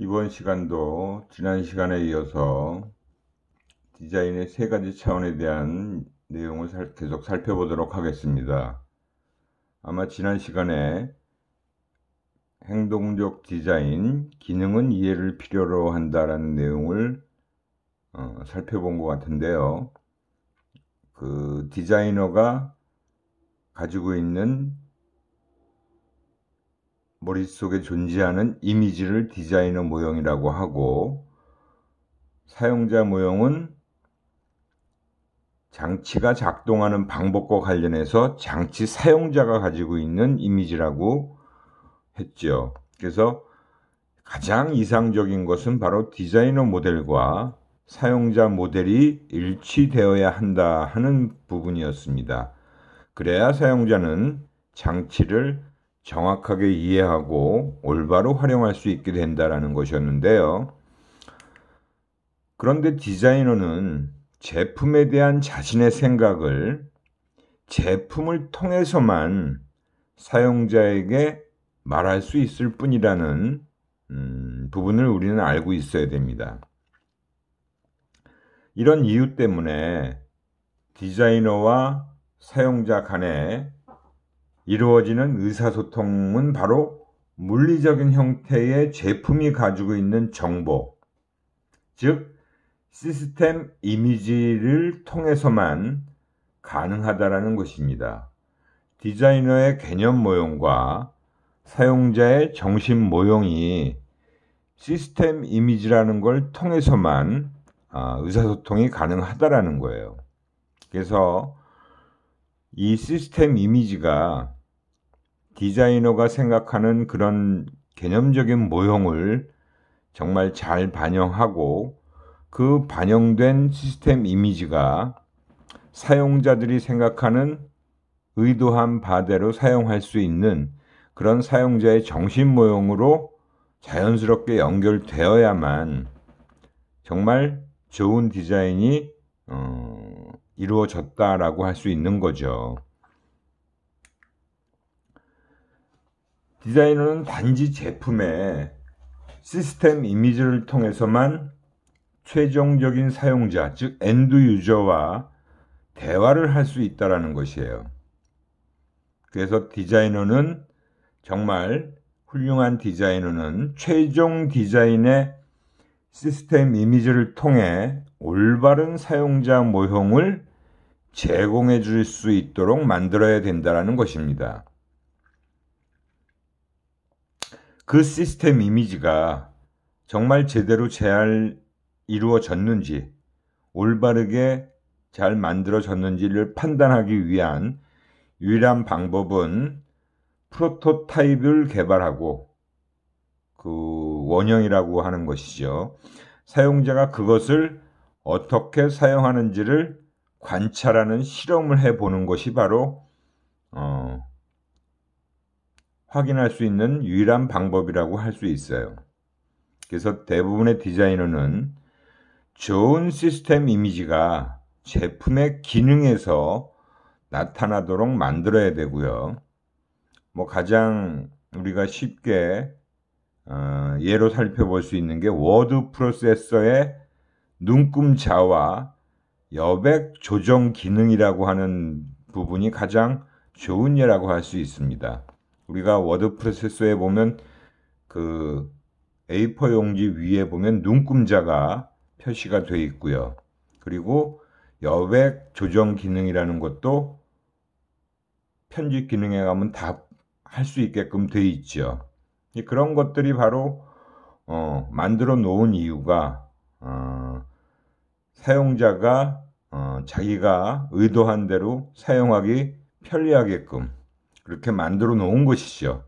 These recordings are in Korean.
이번 시간도 지난 시간에 이어서 디자인의 세 가지 차원에 대한 내용을 계속 살펴보도록 하겠습니다. 아마 지난 시간에 행동적 디자인, 기능은 이해를 필요로 한다라는 내용을 살펴본 것 같은데요. 그 디자이너가 가지고 있는 머릿속에 존재하는 이미지를 디자이너 모형이라고 하고, 사용자 모형은 장치가 작동하는 방법과 관련해서 장치 사용자가 가지고 있는 이미지라고 했죠. 그래서 가장 이상적인 것은 바로 디자이너 모델과 사용자 모델이 일치되어야 한다 하는 부분이었습니다. 그래야 사용자는 장치를 정확하게 이해하고 올바로 활용할 수 있게 된다는 것이었는데요. 그런데 디자이너는 제품에 대한 자신의 생각을 제품을 통해서만 사용자에게 말할 수 있을 뿐이라는 부분을 우리는 알고 있어야 됩니다. 이런 이유 때문에 디자이너와 사용자 간에 이루어지는 의사소통은 바로 물리적인 형태의 제품이 가지고 있는 정보, 즉 시스템 이미지를 통해서만 가능하다라는 것입니다. 디자이너의 개념 모형과 사용자의 정신 모형이 시스템 이미지라는 걸 통해서만 의사소통이 가능하다라는 거예요. 그래서 이 시스템 이미지가 디자이너가 생각하는 그런 개념적인 모형을 정말 잘 반영하고, 그 반영된 시스템 이미지가 사용자들이 생각하는 의도한 바대로 사용할 수 있는 그런 사용자의 정신 모형으로 자연스럽게 연결되어야만 정말 좋은 디자인이 이루어졌다라고 할 수 있는 거죠. 디자이너는 단지 제품의 시스템 이미지를 통해서만 최종적인 사용자, 즉 엔드 유저와 대화를 할 수 있다는 것이에요. 그래서 디자이너는, 정말 훌륭한 디자이너는 최종 디자인의 시스템 이미지를 통해 올바른 사용자 모형을 제공해 줄 수 있도록 만들어야 된다는 것입니다. 그 시스템 이미지가 정말 제대로 잘 이루어졌는지, 올바르게 잘 만들어졌는지를 판단하기 위한 유일한 방법은 프로토타입을 개발하고, 그 원형이라고 하는 것이죠. 사용자가 그것을 어떻게 사용하는지를 관찰하는 실험을 해보는 것이 바로 확인할 수 있는 유일한 방법이라고 할 수 있어요. 그래서 대부분의 디자이너는 좋은 시스템 이미지가 제품의 기능에서 나타나도록 만들어야 되고요. 가장 우리가 쉽게 예로 살펴볼 수 있는 게 워드 프로세서의 눈금자와 여백 조정 기능이라고 하는 부분이 가장 좋은 예라고 할 수 있습니다. 우리가 워드 프로세서에 보면 그 A4 용지 위에 보면 눈금자가 표시가 되어 있고요. 그리고 여백 조정 기능이라는 것도 편집 기능에 가면 다 할 수 있게끔 되어 있죠. 그런 것들이 바로 만들어 놓은 이유가 사용자가 자기가 의도한 대로 사용하기 편리하게끔 그렇게 만들어 놓은 것이죠.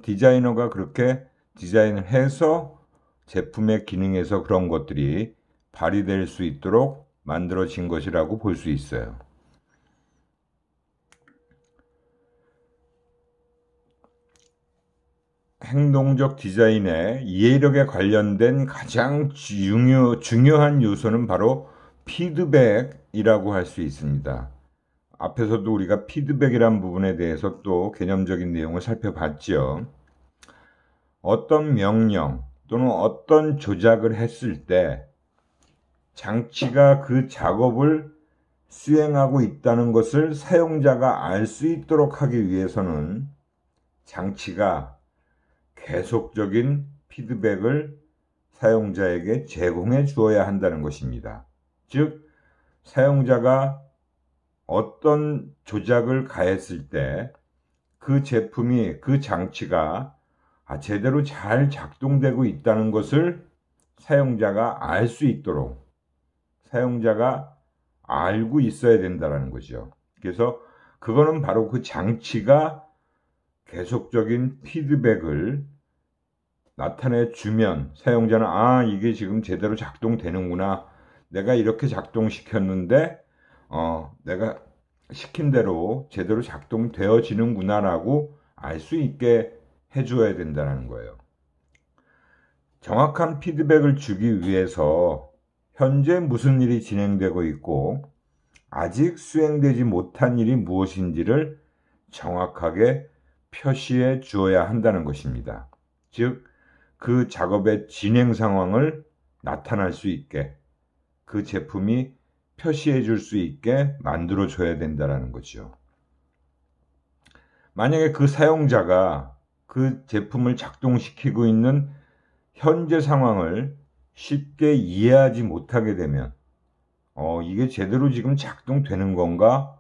디자이너가 그렇게 디자인을 해서 제품의 기능에서 그런 것들이 발휘될 수 있도록 만들어진 것이라고 볼 수 있어요. 행동적 디자인의 이해력에 관련된 가장 중요한 요소는 바로 피드백이라고 할 수 있습니다. 앞에서도 우리가 피드백이라는 부분에 대해서 또 개념적인 내용을 살펴봤죠. 어떤 명령, 또는 어떤 조작을 했을 때 장치가 그 작업을 수행하고 있다는 것을 사용자가 알 수 있도록 하기 위해서는 장치가 계속적인 피드백을 사용자에게 제공해 주어야 한다는 것입니다. 즉, 사용자가 어떤 조작을 가했을 때 그 제품이, 그 장치가 제대로 잘 작동되고 있다는 것을 사용자가 알 수 있도록 사용자가 알고 있어야 된다는 거죠. 그래서 그거는 바로 그 장치가 계속적인 피드백을 나타내 주면 사용자는 이게 지금 제대로 작동되는구나. 내가 이렇게 작동시켰는데 내가 시킨 대로 제대로 작동되어지는구나 라고 알 수 있게 해줘야 된다는 거예요. 정확한 피드백을 주기 위해서 현재 무슨 일이 진행되고 있고 아직 수행되지 못한 일이 무엇인지를 정확하게 표시해 주어야 한다는 것입니다. 즉, 그 작업의 진행 상황을 나타날 수 있게 그 제품이 표시해 줄 수 있게 만들어 줘야 된다는 거죠. 만약에 그 사용자가 그 제품을 작동시키고 있는 현재 상황을 쉽게 이해하지 못하게 되면 이게 제대로 지금 작동되는 건가?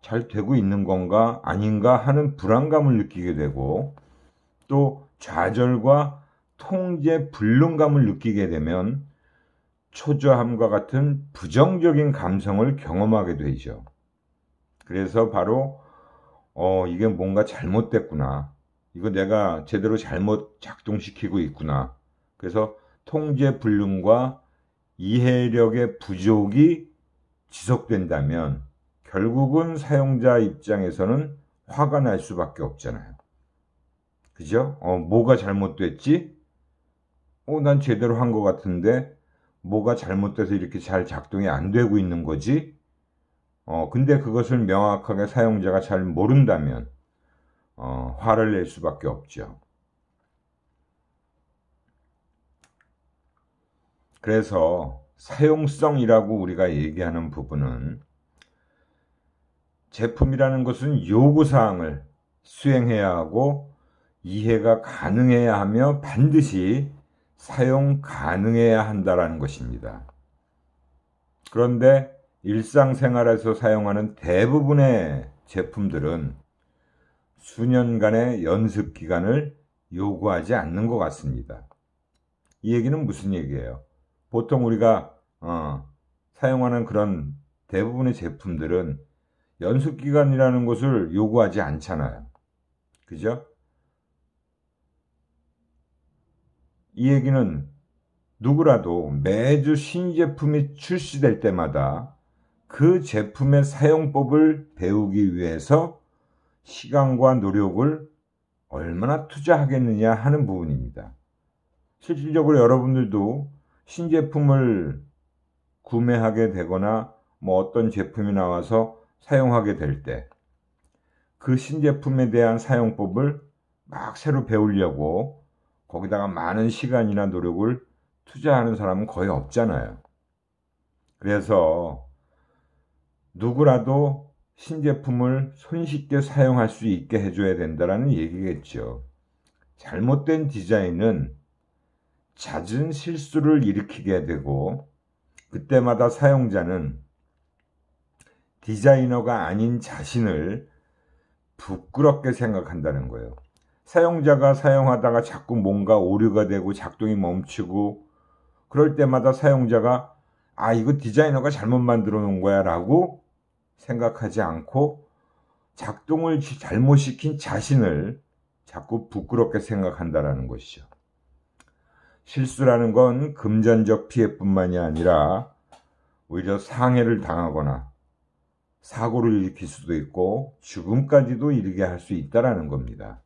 잘 되고 있는 건가? 아닌가? 하는 불안감을 느끼게 되고 또 좌절과 통제 불능감을 느끼게 되면 초조함과 같은 부정적인 감성을 경험하게 되죠. 그래서 바로 이게 뭔가 잘못됐구나. 이거 내가 제대로 잘못 작동시키고 있구나. 그래서 통제 불능과 이해력의 부족이 지속된다면 결국은 사용자 입장에서는 화가 날 수밖에 없잖아요. 그죠? 뭐가 잘못됐지? 난 제대로 한 것 같은데 뭐가 잘못돼서 이렇게 잘 작동이 안 되고 있는 거지? 근데 그것을 명확하게 사용자가 잘 모른다면 화를 낼 수밖에 없죠. 그래서 사용성이라고 우리가 얘기하는 부분은 제품이라는 것은 요구사항을 수행해야 하고 이해가 가능해야 하며 반드시 사용 가능해야 한다는 것입니다. 그런데 일상생활에서 사용하는 대부분의 제품들은 수년간의 연습 기간을 요구하지 않는 것 같습니다. 이 얘기는 무슨 얘기예요? 보통 우리가 사용하는 그런 대부분의 제품들은 연습 기간이라는 것을 요구하지 않잖아요. 그죠? 이 얘기는 누구라도 매주 신제품이 출시될 때마다 그 제품의 사용법을 배우기 위해서 시간과 노력을 얼마나 투자하겠느냐 하는 부분입니다. 실질적으로 여러분들도 신제품을 구매하게 되거나 어떤 제품이 나와서 사용하게 될 때 그 신제품에 대한 사용법을 막 새로 배우려고 거기다가 많은 시간이나 노력을 투자하는 사람은 거의 없잖아요. 그래서 누구라도 신제품을 손쉽게 사용할 수 있게 해줘야 된다는 얘기겠죠. 잘못된 디자인은 잦은 실수를 일으키게 되고 그때마다 사용자는 디자이너가 아닌 자신을 부끄럽게 생각한다는 거예요. 사용자가 사용하다가 자꾸 뭔가 오류가 되고 작동이 멈추고 그럴 때마다 사용자가 이거 디자이너가 잘못 만들어 놓은 거야 라고 생각하지 않고 작동을 잘못 시킨 자신을 자꾸 부끄럽게 생각한다는 것이죠. 실수라는 건 금전적 피해뿐만이 아니라 오히려 상해를 당하거나 사고를 일으킬 수도 있고 죽음까지도 이르게 할 수 있다는 겁니다.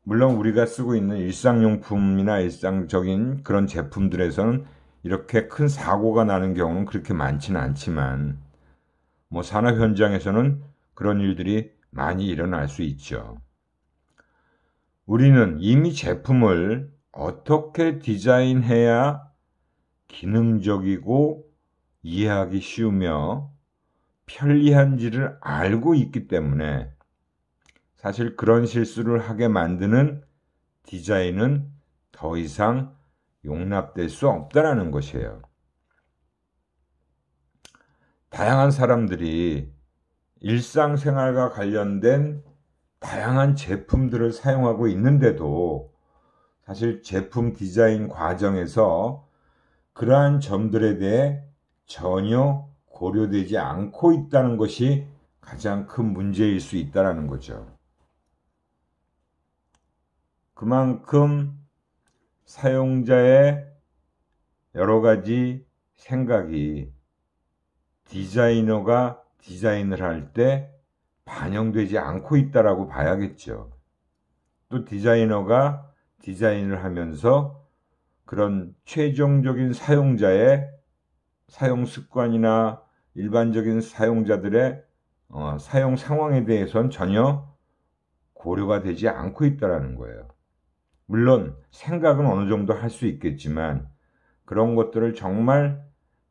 물론 우리가 쓰고 있는 일상용품이나 일상적인 그런 제품들에서는 이렇게 큰 사고가 나는 경우는 그렇게 많지는 않지만 산업 현장에서는 그런 일들이 많이 일어날 수 있죠. 우리는 이미 제품을 어떻게 디자인해야 기능적이고 이해하기 쉬우며 편리한지를 알고 있기 때문에 사실 그런 실수를 하게 만드는 디자인은 더 이상 용납될 수 없다라는 것이에요. 다양한 사람들이 일상생활과 관련된 다양한 제품들을 사용하고 있는데도 사실 제품 디자인 과정에서 그러한 점들에 대해 전혀 고려되지 않고 있다는 것이 가장 큰 문제일 수 있다는 거죠. 그만큼 사용자의 여러 가지 생각이 디자이너가 디자인을 할 때 반영되지 않고 있다라고 봐야겠죠. 또 디자이너가 디자인을 하면서 그런 최종적인 사용자의 사용 습관이나 일반적인 사용자들의 사용 상황에 대해서는 전혀 고려가 되지 않고 있다는 거예요. 물론 생각은 어느 정도 할 수 있겠지만 그런 것들을 정말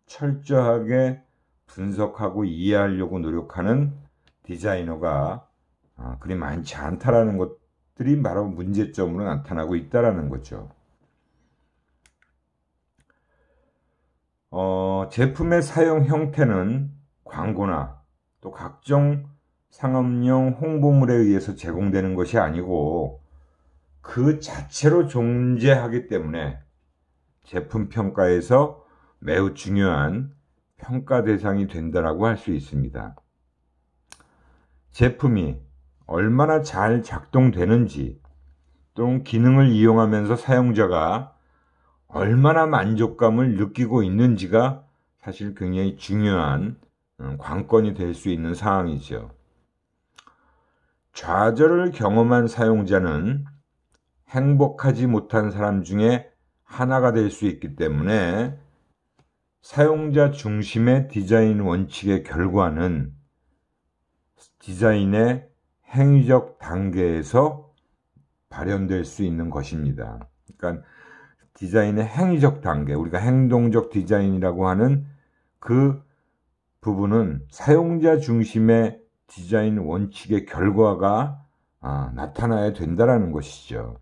철저하게 분석하고 이해하려고 노력하는 디자이너가 그리 많지 않다라는 것들이 바로 문제점으로 나타나고 있다라는 거죠. 제품의 사용 형태는 광고나 또 각종 상업용 홍보물에 의해서 제공되는 것이 아니고 그 자체로 존재하기 때문에 제품 평가에서 매우 중요한 평가 대상이 된다라고 할 수 있습니다. 제품이 얼마나 잘 작동되는지 또는 기능을 이용하면서 사용자가 얼마나 만족감을 느끼고 있는지가 사실 굉장히 중요한 관건이 될 수 있는 사항이죠. 좌절을 경험한 사용자는 행복하지 못한 사람 중에 하나가 될 수 있기 때문에 사용자 중심의 디자인 원칙의 결과는 디자인의 행위적 단계에서 발현될 수 있는 것입니다. 그러니까 디자인의 행위적 단계, 우리가 행동적 디자인이라고 하는 그 부분은 사용자 중심의 디자인 원칙의 결과가 나타나야 된다는 것이죠.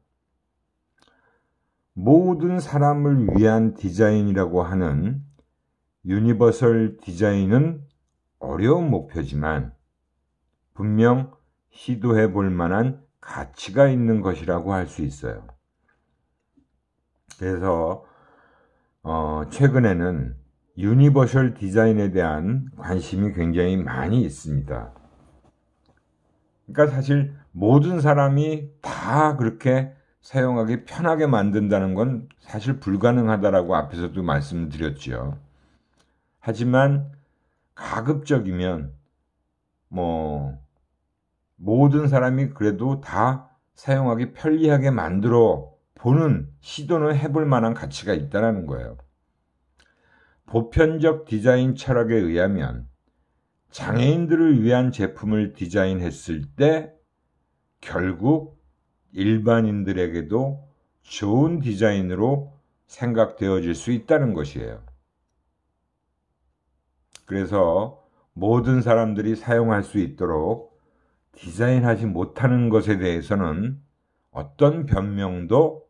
모든 사람을 위한 디자인이라고 하는 유니버설 디자인은 어려운 목표지만 분명 시도해 볼 만한 가치가 있는 것이라고 할 수 있어요. 그래서 최근에는 유니버설 디자인에 대한 관심이 굉장히 많이 있습니다. 그러니까 사실 모든 사람이 다 그렇게 사용하기 편하게 만든다는 건 사실 불가능하다라고 앞에서도 말씀드렸죠. 하지만 가급적이면 모든 사람이 그래도 다 사용하기 편리하게 만들어 보는 시도는 해볼 만한 가치가 있다는 거예요. 보편적 디자인 철학에 의하면 장애인들을 위한 제품을 디자인했을 때 결국 일반인들에게도 좋은 디자인으로 생각되어질 수 있다는 것이에요. 그래서 모든 사람들이 사용할 수 있도록 디자인하지 못하는 것에 대해서는 어떤 변명도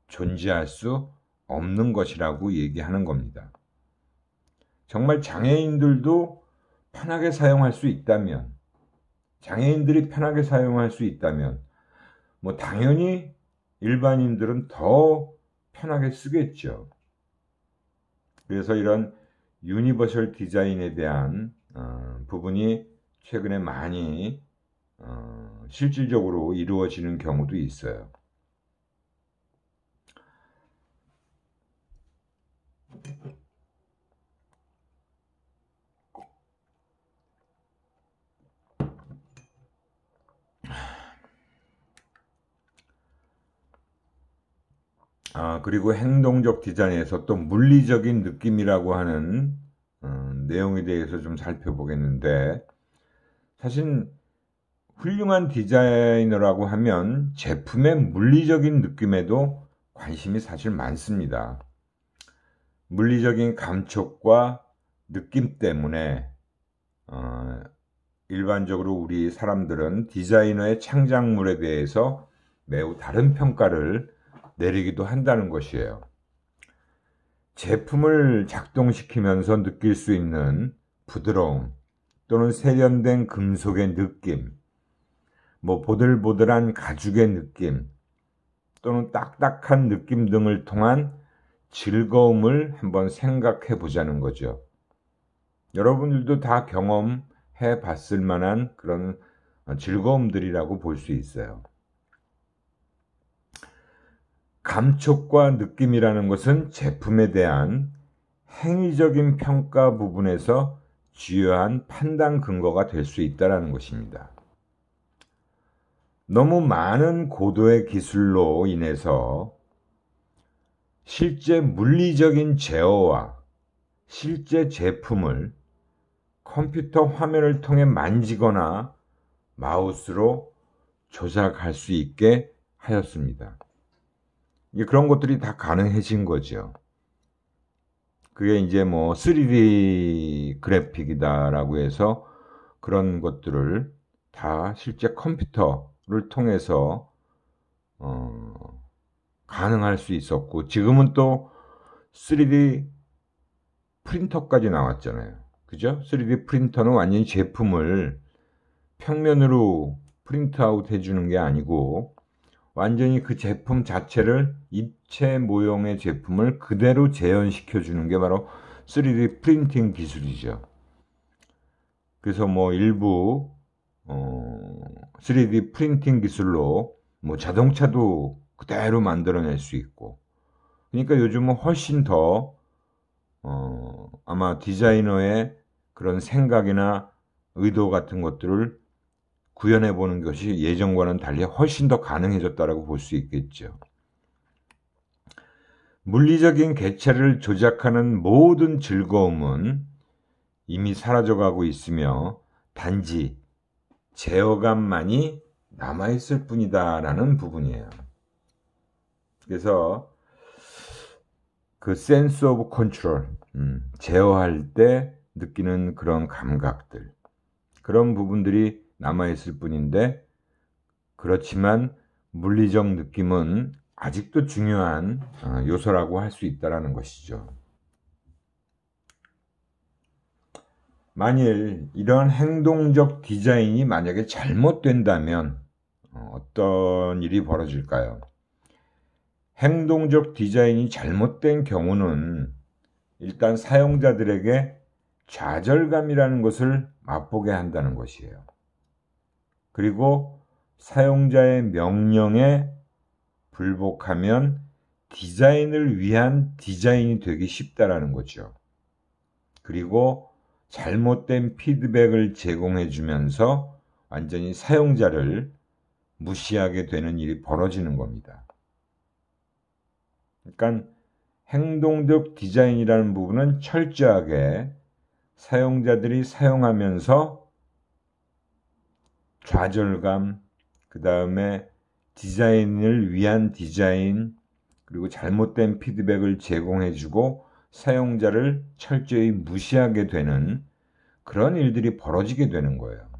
존재할 수 없는 것이라고 얘기하는 겁니다. 정말 장애인들도 편하게 사용할 수 있다면, 장애인들이 편하게 사용할 수 있다면, 당연히 일반인들은 더 편하게 쓰겠죠. 그래서 이런 유니버설 디자인에 대한 부분이 최근에 많이 실질적으로 이루어지는 경우도 있어요. 그리고 행동적 디자인에서 또 물리적인 느낌이라고 하는 내용에 대해서 좀 살펴보겠는데, 사실 훌륭한 디자이너라고 하면 제품의 물리적인 느낌에도 관심이 사실 많습니다. 물리적인 감촉과 느낌 때문에 일반적으로 우리 사람들은 디자이너의 창작물에 대해서 매우 다른 평가를 내리기도 한다는 것이에요. 제품을 작동시키면서 느낄 수 있는 부드러움 또는 세련된 금속의 느낌, 보들보들한 가죽의 느낌 또는 딱딱한 느낌 등을 통한 즐거움을 한번 생각해 보자는 거죠. 여러분들도 다 경험해 봤을 만한 그런 즐거움들이라고 볼 수 있어요. 감촉과 느낌이라는 것은 제품에 대한 행위적인 평가 부분에서 주요한 판단 근거가 될 수 있다는 것입니다. 너무 많은 고도의 기술로 인해서 실제 물리적인 제어와 실제 제품을 컴퓨터 화면을 통해 만지거나 마우스로 조작할 수 있게 하였습니다. 그런 것들이 다 가능해진 거죠. 그게 이제 3D 그래픽이다라고 해서 그런 것들을 다 실제 컴퓨터를 통해서 가능할 수 있었고, 지금은 또 3D 프린터까지 나왔잖아요. 그죠? 3D 프린터는 완전히 제품을 평면으로 프린트아웃 해주는 게 아니고 완전히 그 제품 자체를 입체 모형의 제품을 그대로 재현시켜 주는 게 바로 3D 프린팅 기술이죠. 그래서 일부 3D 프린팅 기술로 자동차도 그대로 만들어낼 수 있고, 그러니까 요즘은 훨씬 더 아마 디자이너의 그런 생각이나 의도 같은 것들을 구현해 보는 것이 예전과는 달리 훨씬 더 가능해졌다고 볼 수 있겠죠. 물리적인 객체를 조작하는 모든 즐거움은 이미 사라져가고 있으며 단지 제어감만이 남아있을 뿐이다라는 부분이에요. 그래서 그 sense of control, 제어할 때 느끼는 그런 감각들, 그런 부분들이 남아있을 뿐인데, 그렇지만 물리적 느낌은 아직도 중요한 요소라고 할 수 있다는 것이죠. 만일 이런 행동적 디자인이 만약에 잘못된다면 어떤 일이 벌어질까요? 행동적 디자인이 잘못된 경우는 일단 사용자들에게 좌절감이라는 것을 맛보게 한다는 것이에요. 그리고 사용자의 명령에 불복하면 디자인을 위한 디자인이 되기 쉽다라는 거죠. 그리고 잘못된 피드백을 제공해 주면서 완전히 사용자를 무시하게 되는 일이 벌어지는 겁니다. 그러니까 행동적 디자인이라는 부분은 철저하게 사용자들이 사용하면서 좌절감, 그 다음에 디자인을 위한 디자인, 그리고 잘못된 피드백을 제공해주고 사용자를 철저히 무시하게 되는 그런 일들이 벌어지게 되는 거예요.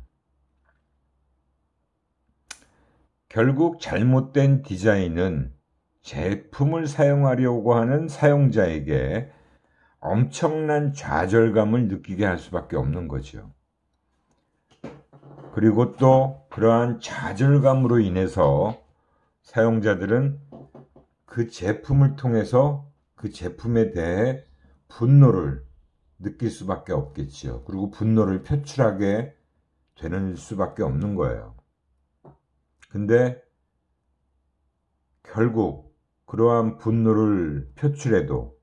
결국 잘못된 디자인은 제품을 사용하려고 하는 사용자에게 엄청난 좌절감을 느끼게 할 수밖에 없는 거죠. 그리고 또 그러한 좌절감으로 인해서 사용자들은 그 제품을 통해서 그 제품에 대해 분노를 느낄 수밖에 없겠지요. 그리고 분노를 표출하게 되는 수밖에 없는 거예요. 근데 결국 그러한 분노를 표출해도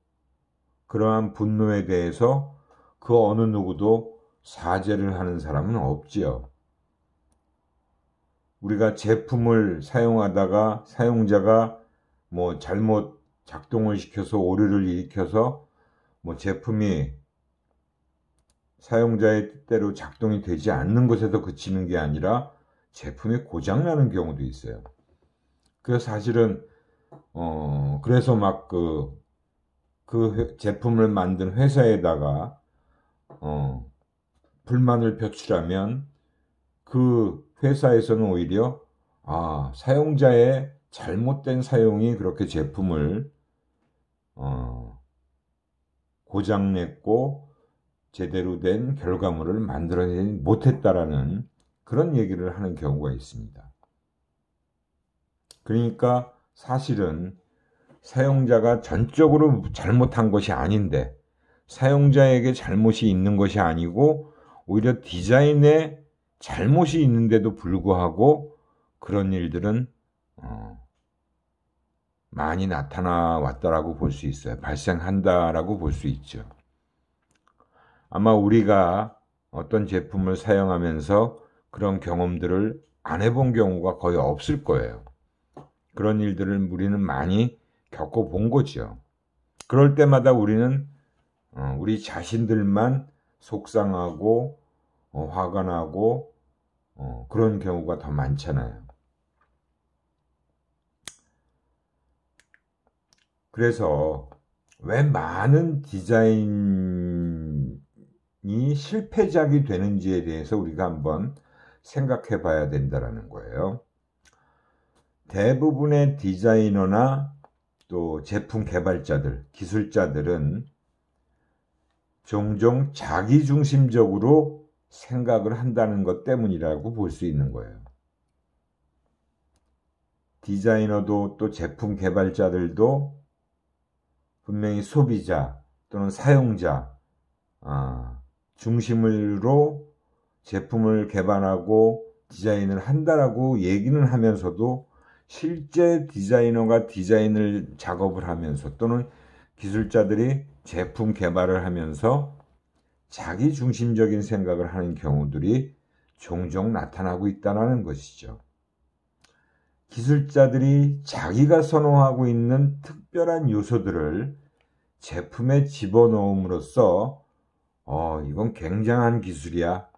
그러한 분노에 대해서 그 어느 누구도 사죄를 하는 사람은 없지요. 우리가 제품을 사용하다가 사용자가 잘못 작동을 시켜서 오류를 일으켜서 제품이 사용자의 뜻대로 작동이 되지 않는 것에서 그치는 게 아니라 제품이 고장나는 경우도 있어요. 그래서 사실은 그래서 막 그 제품을 만든 회사에다가 불만을 표출하면 그 회사에서는 오히려 사용자의 잘못된 사용이 그렇게 제품을 고장냈고 제대로 된 결과물을 만들어내지 못했다라는 그런 얘기를 하는 경우가 있습니다. 그러니까 사실은 사용자가 전적으로 잘못한 것이 아닌데 사용자에게 잘못이 있는 것이 아니고 오히려 디자인에 잘못이 있는데도 불구하고 그런 일들은 많이 나타나 왔다라고 볼 수 있어요. 발생한다라고 볼 수 있죠. 아마 우리가 어떤 제품을 사용하면서 그런 경험들을 안 해본 경우가 거의 없을 거예요. 그런 일들을 우리는 많이 겪어본 거죠. 그럴 때마다 우리는 우리 자신들만 속상하고 화가 나고 그런 경우가 더 많잖아요. 그래서 왜 많은 디자인이 실패작이 되는지에 대해서 우리가 한번 생각해 봐야 된다는 거예요. 대부분의 디자이너나 또 제품 개발자들, 기술자들은 종종 자기중심적으로 생각을 한다는 것 때문이라고 볼 수 있는 거예요. 디자이너도 또 제품 개발자들도 분명히 소비자 또는 사용자 중심으로 제품을 개발하고 디자인을 한다라고 얘기는 하면서도 실제 디자이너가 디자인을 작업을 하면서 또는 기술자들이 제품 개발을 하면서 자기 중심적인 생각을 하는 경우들이 종종 나타나고 있다는 것이죠. 기술자들이 자기가 선호하고 있는 특별한 요소들을 제품에 집어넣음으로써 이건 굉장한 기술이야.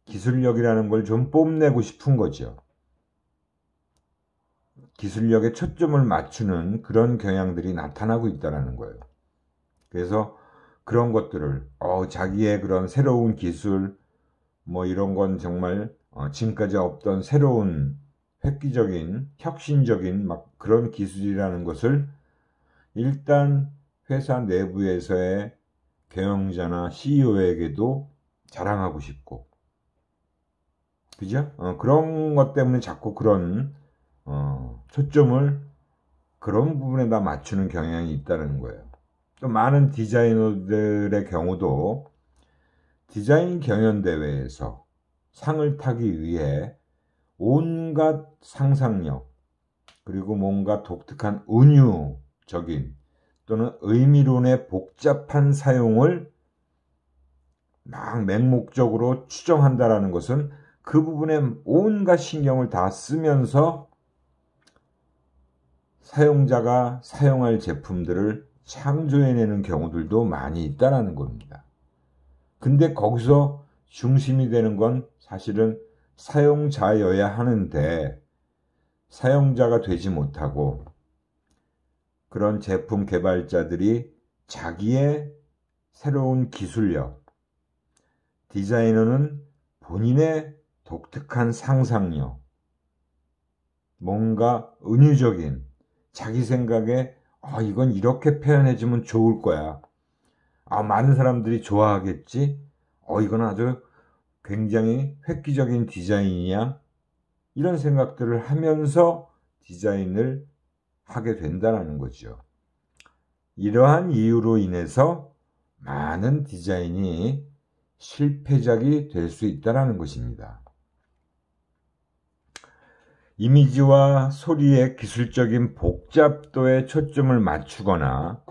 기술력이라는 걸 좀 뽐내고 싶은 거죠. 기술력에 초점을 맞추는 그런 경향들이 나타나고 있다는 거예요. 그래서 그런 것들을 자기의 그런 새로운 기술 이런 건 정말 지금까지 없던 새로운 획기적인 혁신적인 막 그런 기술이라는 것을 일단 회사 내부에서의 경영자나 CEO에게도 자랑하고 싶고 그죠? 그런 것 때문에 자꾸 그런 초점을 그런 부분에다 맞추는 경향이 있다는 거예요. 또 많은 디자이너들의 경우도 디자인 경연대회에서 상을 타기 위해 온갖 상상력 그리고 뭔가 독특한 은유적인 또는 의미론의 복잡한 사용을 막 맹목적으로 추정한다라는 것은 그 부분에 온갖 신경을 다 쓰면서 사용자가 사용할 제품들을 창조해내는 경우들도 많이 있다는 겁니다. 근데 거기서 중심이 되는 건 사실은 사용자여야 하는데 사용자가 되지 못하고 그런 제품 개발자들이 자기의 새로운 기술력, 디자이너는 본인의 독특한 상상력, 뭔가 은유적인 자기 생각에 이건 이렇게 표현해주면 좋을 거야. 많은 사람들이 좋아하겠지. 이건 아주 굉장히 획기적인 디자인이야. 이런 생각들을 하면서 디자인을 하게 된다는 거죠. 이러한 이유로 인해서 많은 디자인이 실패작이 될 수 있다는 것입니다. 이미지와 소리의 기술적인 복잡도에 초점을 맞추거나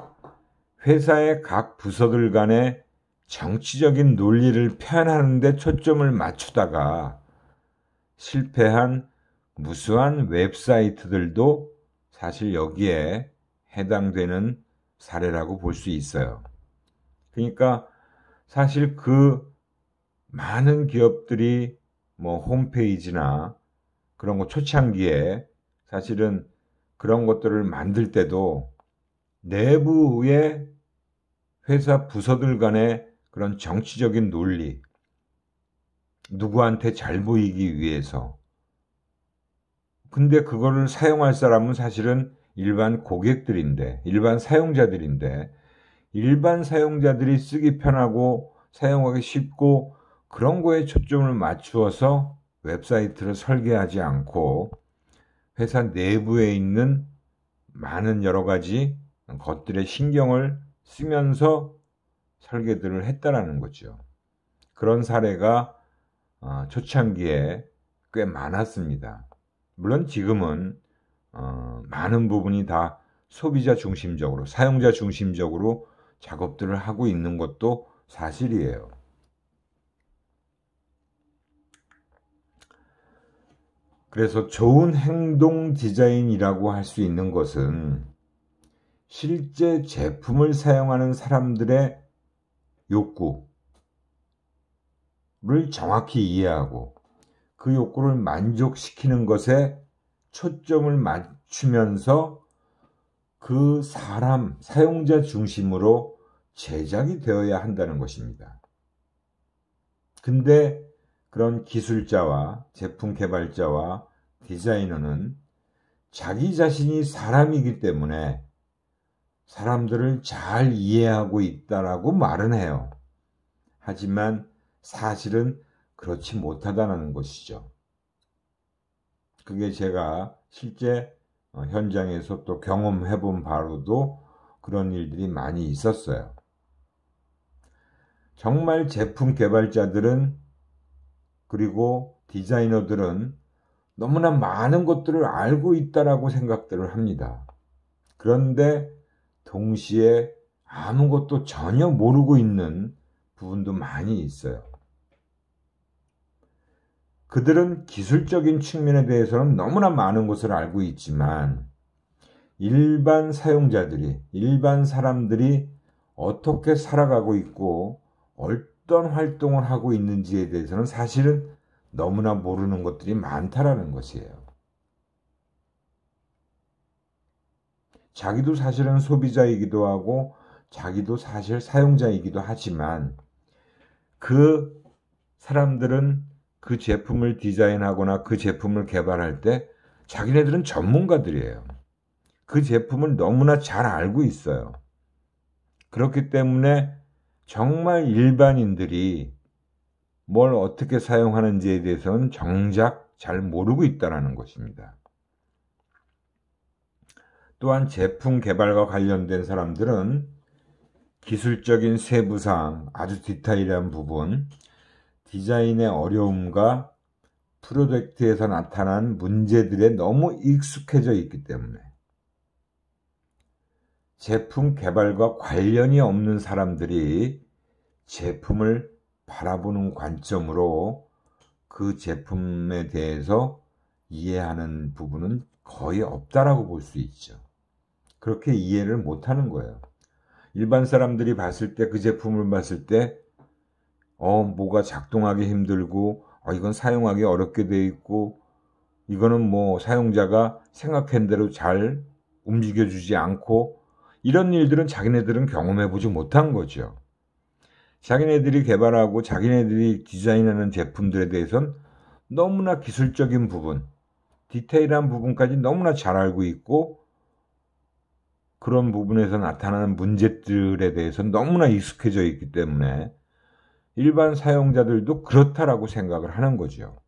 회사의 각 부서들 간의 정치적인 논리를 표현하는 데 초점을 맞추다가 실패한 무수한 웹사이트들도 사실 여기에 해당되는 사례라고 볼 수 있어요. 그러니까 사실 그 많은 기업들이 뭐 홈페이지나 그런 거 초창기에 사실은 그런 것들을 만들 때도 내부의 회사 부서들 간의 그런 정치적인 논리, 누구한테 잘 보이기 위해서. 근데 그거를 사용할 사람은 사실은 일반 고객들인데, 일반 사용자들인데, 일반 사용자들이 쓰기 편하고 사용하기 쉽고 그런 거에 초점을 맞추어서 웹사이트를 설계하지 않고 회사 내부에 있는 많은 여러 가지 것들에 신경을 쓰면서 설계들을 했다라는 거죠. 그런 사례가 초창기에 꽤 많았습니다. 물론 지금은 많은 부분이 다 소비자 중심적으로, 사용자 중심적으로 작업들을 하고 있는 것도 사실이에요. 그래서 좋은 행동 디자인이라고 할 수 있는 것은 실제 제품을 사용하는 사람들의 욕구를 정확히 이해하고 그 욕구를 만족시키는 것에 초점을 맞추면서 그 사람, 사용자 중심으로 제작이 되어야 한다는 것입니다. 근데 그런 기술자와 제품 개발자와 디자이너는 자기 자신이 사람이기 때문에 사람들을 잘 이해하고 있다라고 말은 해요. 하지만 사실은 그렇지 못하다는 것이죠. 그게 제가 실제 현장에서 또 경험해 본 바로도 그런 일들이 많이 있었어요. 정말 제품 개발자들은 그리고 디자이너들은 너무나 많은 것들을 알고 있다라고 생각들을 합니다. 그런데 동시에 아무것도 전혀 모르고 있는 부분도 많이 있어요. 그들은 기술적인 측면에 대해서는 너무나 많은 것을 알고 있지만 일반 사용자들이, 일반 사람들이 어떻게 살아가고 있고 어떤 활동을 하고 있는지에 대해서는 사실은 너무나 모르는 것들이 많다라는 것이에요. 자기도 사실은 소비자이기도 하고 자기도 사실 사용자이기도 하지만 그 사람들은 그 제품을 디자인하거나 그 제품을 개발할 때 자기네들은 전문가들이에요. 그 제품을 너무나 잘 알고 있어요. 그렇기 때문에 정말 일반인들이 뭘 어떻게 사용하는지에 대해서는 정작 잘 모르고 있다는 것입니다. 또한 제품 개발과 관련된 사람들은 기술적인 세부사항, 아주 디테일한 부분, 디자인의 어려움과 프로젝트에서 나타난 문제들에 너무 익숙해져 있기 때문에 제품 개발과 관련이 없는 사람들이 제품을 바라보는 관점으로 그 제품에 대해서 이해하는 부분은 거의 없다라고 볼 수 있죠. 그렇게 이해를 못하는 거예요. 일반 사람들이 봤을 때 그 제품을 봤을 때 뭐가 작동하기 힘들고 이건 사용하기 어렵게 돼 있고 이거는 뭐 사용자가 생각한 대로 잘 움직여주지 않고 이런 일들은 자기네들은 경험해보지 못한 거죠. 자기네들이 개발하고 자기네들이 디자인하는 제품들에 대해서는 너무나 기술적인 부분, 디테일한 부분까지 너무나 잘 알고 있고 그런 부분에서 나타나는 문제들에 대해서 너무나 익숙해져 있기 때문에 일반 사용자들도 그렇다라고 생각을 하는 거죠.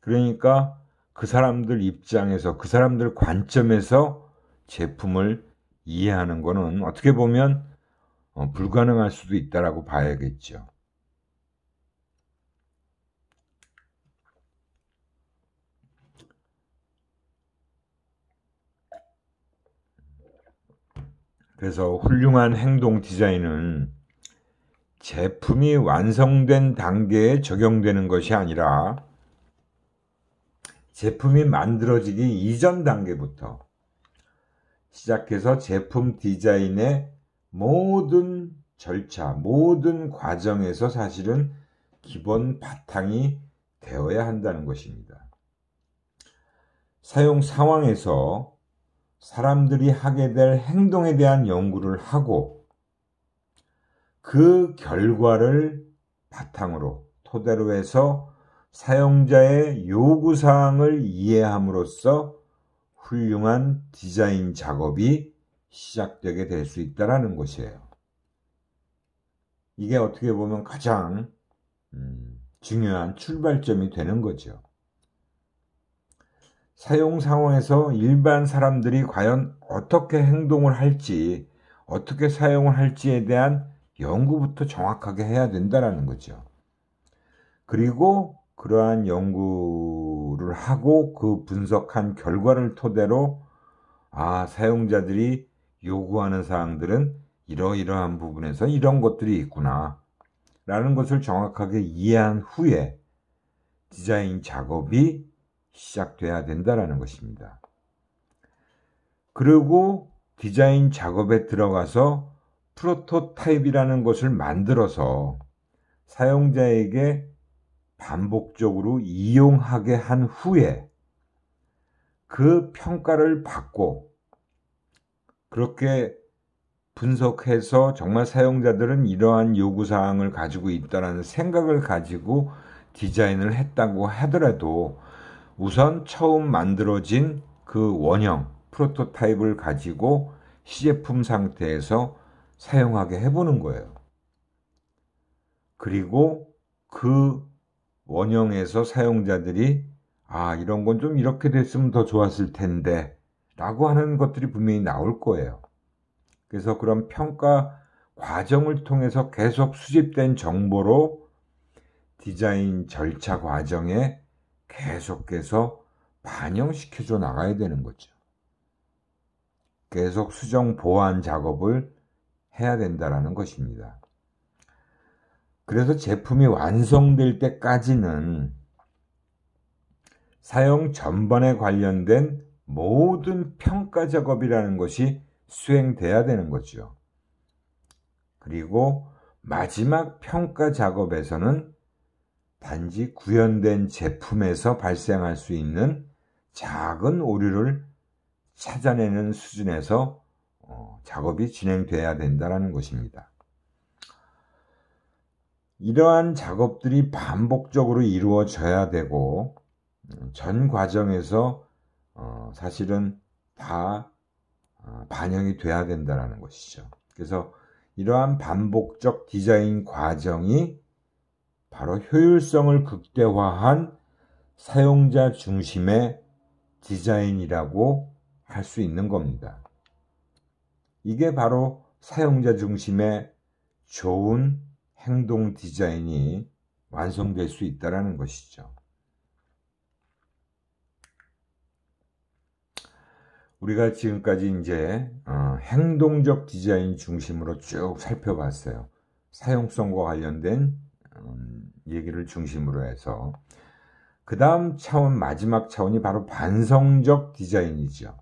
그러니까 그 사람들 입장에서 그 사람들 관점에서 제품을 이해하는 것은 어떻게 보면 불가능할 수도 있다라고 봐야겠죠. 그래서 훌륭한 행동 디자인은 제품이 완성된 단계에 적용되는 것이 아니라 제품이 만들어지기 이전 단계부터 시작해서 제품 디자인의 모든 절차, 모든 과정에서 사실은 기본 바탕이 되어야 한다는 것입니다. 사용 상황에서 사람들이 하게 될 행동에 대한 연구를 하고 그 결과를 바탕으로 토대로 해서 사용자의 요구사항을 이해함으로써 훌륭한 디자인 작업이 시작되게 될 수 있다는 것이에요. 이게 어떻게 보면 가장 중요한 출발점이 되는 거죠. 사용 상황에서 일반 사람들이 과연 어떻게 행동을 할지, 어떻게 사용을 할지에 대한 연구부터 정확하게 해야 된다는 거죠. 그리고 그러한 연구를 하고 그 분석한 결과를 토대로 사용자들이 요구하는 사항들은 이러이러한 부분에서 이런 것들이 있구나 라는 것을 정확하게 이해한 후에 디자인 작업이 시작돼야 된다는 것입니다. 그리고 디자인 작업에 들어가서 프로토타입이라는 것을 만들어서 사용자에게 반복적으로 이용하게 한 후에 그 평가를 받고 그렇게 분석해서 정말 사용자들은 이러한 요구사항을 가지고 있다는 생각을 가지고 디자인을 했다고 하더라도 우선 처음 만들어진 그 원형, 프로토타입을 가지고 시제품 상태에서 사용하게 해보는 거예요. 그리고 그 원형에서 사용자들이 이런 건 좀 이렇게 됐으면 더 좋았을 텐데 라고 하는 것들이 분명히 나올 거예요. 그래서 그런 평가 과정을 통해서 계속 수집된 정보로 디자인 절차 과정에 계속해서 반영시켜줘 나가야 되는 거죠. 계속 수정 보완 작업을 해야 된다는 것입니다. 그래서 제품이 완성될 때까지는 사용 전반에 관련된 모든 평가 작업이라는 것이 수행돼야 되는 거죠. 그리고 마지막 평가 작업에서는 단지 구현된 제품에서 발생할 수 있는 작은 오류를 찾아내는 수준에서 작업이 진행돼야 된다는 것입니다. 이러한 작업들이 반복적으로 이루어져야 되고 전 과정에서 사실은 다 반영이 돼야 된다는 것이죠. 그래서 이러한 반복적 디자인 과정이 바로 효율성을 극대화한 사용자 중심의 디자인이라고 할 수 있는 겁니다. 이게 바로 사용자 중심의 좋은 행동 디자인이 완성될 수 있다는 것이죠. 우리가 지금까지 이제 행동적 디자인 중심으로 쭉 살펴봤어요. 사용성과 관련된 얘기를 중심으로 해서 그 다음 차원, 마지막 차원이 바로 반성적 디자인이죠.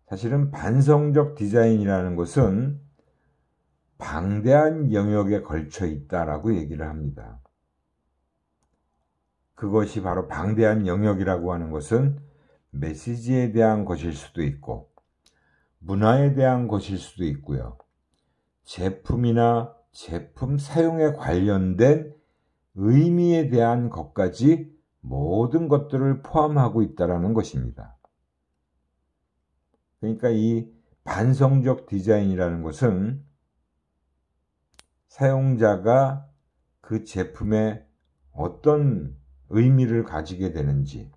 사실은 반성적 디자인이라는 것은 방대한 영역에 걸쳐 있다라고 얘기를 합니다. 그것이 바로 방대한 영역이라고 하는 것은 메시지에 대한 것일 수도 있고 문화에 대한 것일 수도 있고요. 제품이나 제품 사용에 관련된 의미에 대한 것까지 모든 것들을 포함하고 있다는 것입니다. 그러니까 이 반성적 디자인이라는 것은 사용자가 그 제품에 어떤 의미를 가지게 되는지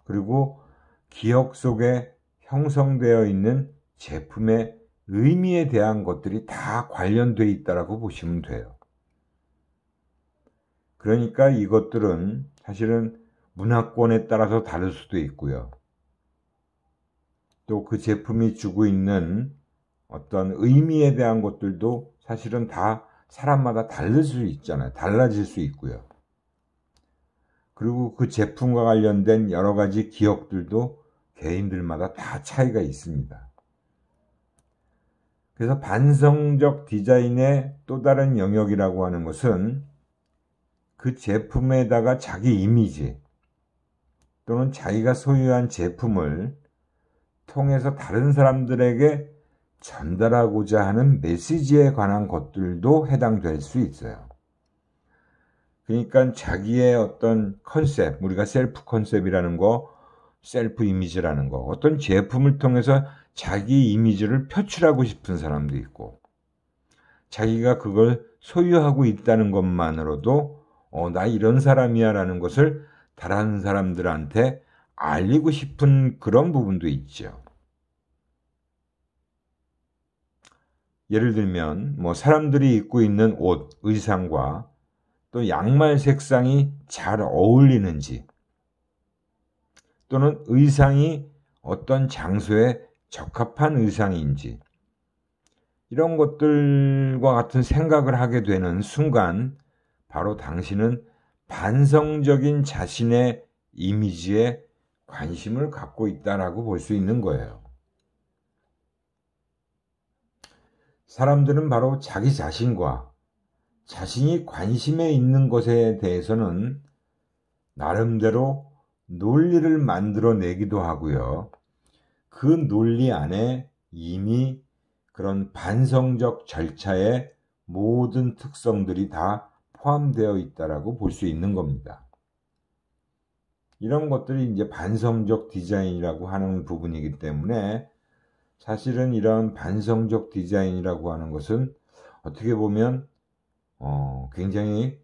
그리고 기억 속에 형성되어 있는 제품의 의미에 대한 것들이 다 관련되어 있다고 보시면 돼요. 그러니까 이것들은 사실은 문화권에 따라서 다를 수도 있고요. 또 그 제품이 주고 있는 어떤 의미에 대한 것들도 사실은 다 사람마다 다를 수 있잖아요. 달라질 수 있고요. 그리고 그 제품과 관련된 여러 가지 기억들도 개인들마다 다 차이가 있습니다. 그래서 반성적 디자인의 또 다른 영역이라고 하는 것은 그 제품에다가 자기 이미지 또는 자기가 소유한 제품을 통해서 다른 사람들에게 전달하고자 하는 메시지에 관한 것들도 해당될 수 있어요. 그러니까 자기의 어떤 컨셉, 우리가 셀프 컨셉이라는 거, 셀프 이미지라는 거, 어떤 제품을 통해서 자기 이미지를 표출하고 싶은 사람도 있고, 자기가 그걸 소유하고 있다는 것만으로도 나 이런 사람이야 라는 것을 다른 사람들한테 알리고 싶은 그런 부분도 있죠. 예를 들면 뭐 사람들이 입고 있는 옷, 의상과 또 양말 색상이 잘 어울리는지, 또는 의상이 어떤 장소에 적합한 의상인지, 이런 것들과 같은 생각을 하게 되는 순간 바로 당신은 반성적인 자신의 이미지에 관심을 갖고 있다라고 볼 수 있는 거예요. 사람들은 바로 자기 자신과 자신이 관심에 있는 것에 대해서는 나름대로 논리를 만들어내기도 하고요. 그 논리 안에 이미 그런 반성적 절차의 모든 특성들이 다 포함되어 있다라고 볼 수 있는 겁니다. 이런 것들이 이제 반성적 디자인이라고 하는 부분이기 때문에 사실은 이런 반성적 디자인이라고 하는 것은 어떻게 보면 굉장히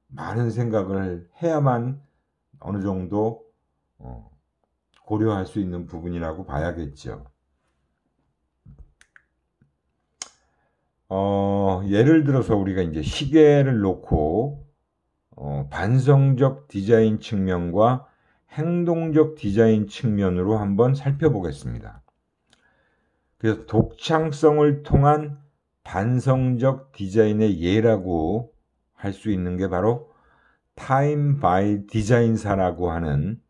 많은 생각을 해야만 어느 정도 고려할 수 있는 부분이라고 봐야겠죠. 예를 들어서 우리가 이제 시계를 놓고 반성적 디자인 측면과 행동적 디자인 측면으로 한번 살펴보겠습니다. 그래서 독창성을 통한 반성적 디자인의 예라고 할 수 있는 게 바로 타임 바이 디자인사라고 하는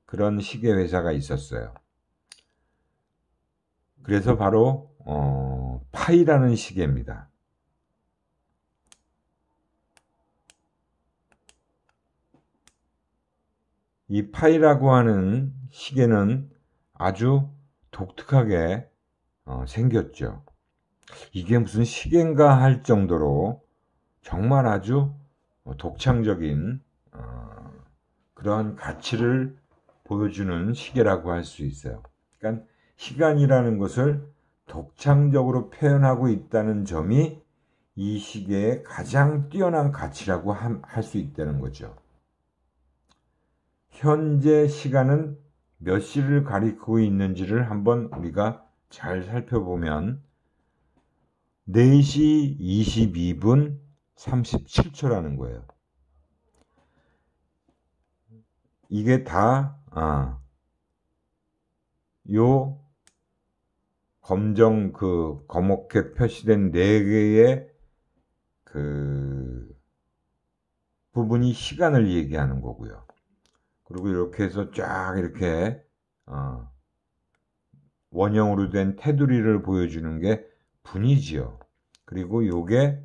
그런 시계 회사가 있었어요. 그래서 바로 파이라는 시계입니다. 이 파이라고 하는 시계는 아주 독특하게 생겼죠. 이게 무슨 시계인가 할 정도로 정말 아주 독창적인 그런 가치를 보여주는 시계라고 할 수 있어요. 그러니까 시간이라는 것을 독창적으로 표현하고 있다는 점이 이 시계의 가장 뛰어난 가치라고 할 수 있다는 거죠. 현재 시간은 몇 시를 가리키고 있는지를 한번 우리가 잘 살펴보면 4시 22분 37초라는 거예요. 이게 다 요 검정 거목에 표시된 4개의 그 부분이 시간을 얘기하는 거고요. 그리고 이렇게 해서 쫙 이렇게 원형으로 된 테두리를 보여주는 게 분이지요. 그리고 요게